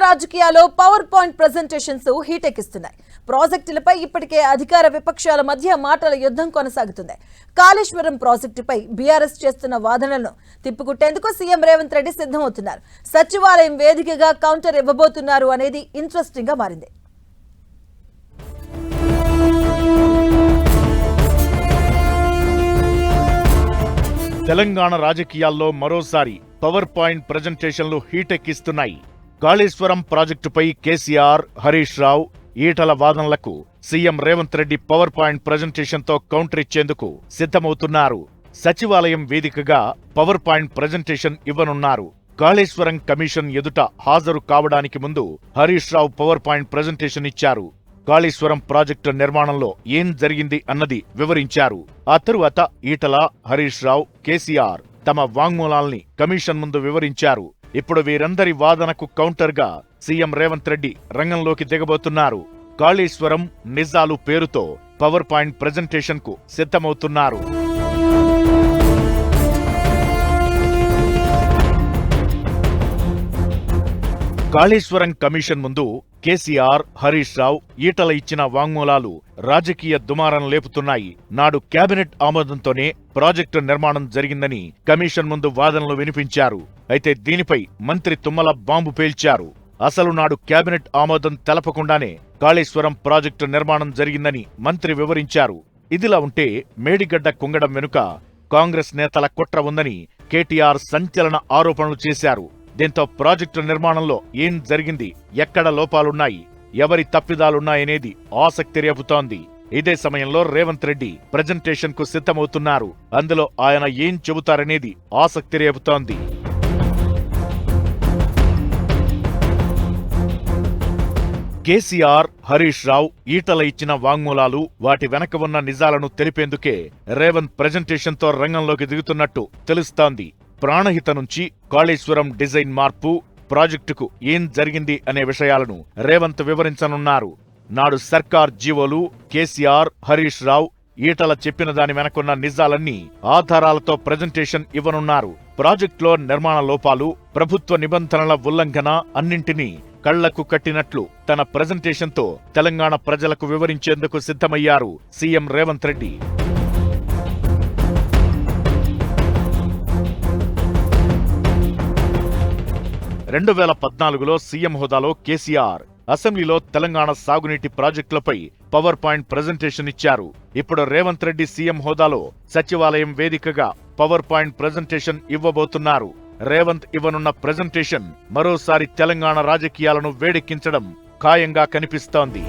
రాజకీయాల్లో power point presentations heat ఎక్కిస్తున్నాయి. ప్రాజెక్టులపై ఇప్పటికే అధికార విపక్షాల మధ్య మాటల యుద్ధం కొనసాగుతుంది. కాళేశ్వరం ప్రాజెక్టుపై బీఆర్ఎస్ చేస్తున్న వాదనలను తిప్పికొట్టేందుకు సీఎం రేవంత్ రెడ్డి సిద్ధమవుతున్నారు. సచివాలయం వేదికగా కౌంటర్ ఇవ్వబోతున్నారు అనేది ఇంట్రెస్టింగ్ గా మారింది. తెలంగాణ రాజకీయాల్లో మరోసారి పవర్ పాయింట్ ప్రెజెంటేషన్లు హీట్ ఎక్కిస్తున్నాయి. కాళేశ్వరం ప్రాజెక్టుపై కేసీఆర్, హరీష్ రావు, ఈటల వాదనలకు CM Revanth Reddy power point ప్రెజెంటేషన్తో కౌంటర్ ఇచ్చేందుకు సిద్ధమవుతున్నారు. సచివాలయం వేదికగా పవర్ పాయింట్ ప్రెజెంటేషన్ ఇవ్వనున్నారు. కాళేశ్వరం కమిషన్ ఎదుట హాజరు కావడానికి ముందు Harish Rao power point presentation ఇచ్చారు. కాళేశ్వరం ప్రాజెక్టు నిర్మాణంలో ఏం జరిగింది అన్నది వివరించారు. ఆ తరువాత ఈటల, హరీష్ రావు, కేసీఆర్ తమ వాంగ్మూలాల్ని కమిషన్ ముందు వివరించారు. ఇప్పుడు వీరందరి వాదనకు కౌంటర్గా సీఎం రేవంత్ రెడ్డి రంగంలోకి దిగబోతున్నారు. కాళేశ్వరం నిజాలు పేరుతో పవర్ పాయింట్ ప్రెజెంటేషన్ కు సిద్ధమవుతున్నారు. కాళేశ్వరం కమిషన్ ముందు కేసీఆర్, హరీష్ రావు, ఈటల ఇచ్చిన వాంగ్మూలాలు రాజకీయ దుమారం లేపుతున్నాయి. నాడు కేబినెట్ ఆమోదంతోనే ప్రాజెక్టు నిర్మాణం జరిగిందని కమిషన్ ముందు వాదనలు వినిపించారు. అయితే దీనిపై మంత్రి తుమ్మల బాంబు పేల్చారు. అసలు నాడు కేబినెట్ ఆమోదం తెలపకుండానే కాళేశ్వరం ప్రాజెక్టు నిర్మాణం జరిగిందని మంత్రి వివరించారు. ఇదిలా ఉంటే మేడిగడ్డ కుంగడం వెనుక కాంగ్రెస్ నేతల కుట్ర ఉందని కేటీఆర్ సంచలన ఆరోపణలు చేశారు. దీంతో ప్రాజెక్టు నిర్మాణంలో ఏం జరిగింది, ఎక్కడ లోపాలున్నాయి, ఎవరి తప్పిదాలున్నాయనేది ఆసక్తి రేపుతోంది. ఇదే సమయంలో రేవంత్ రెడ్డి ప్రెజెంటేషన్ కు సిద్ధమవుతున్నారు. అందులో ఆయన ఏం చెబుతారనేది ఆసక్తి రేపుతోంది. కేసీఆర్, హరీష్ రావు, ఈటల ఇచ్చిన వాంగ్మూలాలు, వాటి వెనక ఉన్న నిజాలను తెలిపేందుకే రేవంత్ ప్రెజెంటేషన్తో రంగంలోకి దిగుతున్నట్టు తెలుస్తోంది. ప్రాణహిత నుంచి కాళేశ్వరం డిజైన్ మార్పు, ప్రాజెక్టుకు ఏం జరిగింది అనే విషయాలను రేవంత్ వివరించనున్నారు. నాడు సర్కార్ జీవోలు, కేసీఆర్, హరీష్ రావు, ఈటల చెప్పిన దాని వెనకున్న నిజాలన్నీ ఆధారాలతో ప్రెజెంటేషన్ ఇవ్వనున్నారు. ప్రాజెక్టులో నిర్మాణ లోపాలు, ప్రభుత్వ నిబంధనల ఉల్లంఘన అన్నింటినీ కళ్లకు కట్టినట్లు తన ప్రెజెంటేషన్తో తెలంగాణ ప్రజలకు వివరించేందుకు సిద్ధమయ్యారు సీఎం రేవంత్ రెడ్డి. రెండు 2014లో సీఎం హోదాలో కేసీఆర్ అసెంబ్లీలో తెలంగాణ సాగునీటి ప్రాజెక్టులపై పవర్ పాయింట్ ప్రెజెంటేషన్ ఇచ్చారు. ఇప్పుడు రేవంత్ రెడ్డి సీఎం హోదాలో సచివాలయం వేదికగా పవర్ పాయింట్ ప్రెజెంటేషన్ ఇవ్వబోతున్నారు. రేవంత్ ఇవ్వనున్న ప్రెజెంటేషన్ మరోసారి తెలంగాణ రాజకీయాలను వేడెక్కించడం ఖాయంగా కనిపిస్తోంది.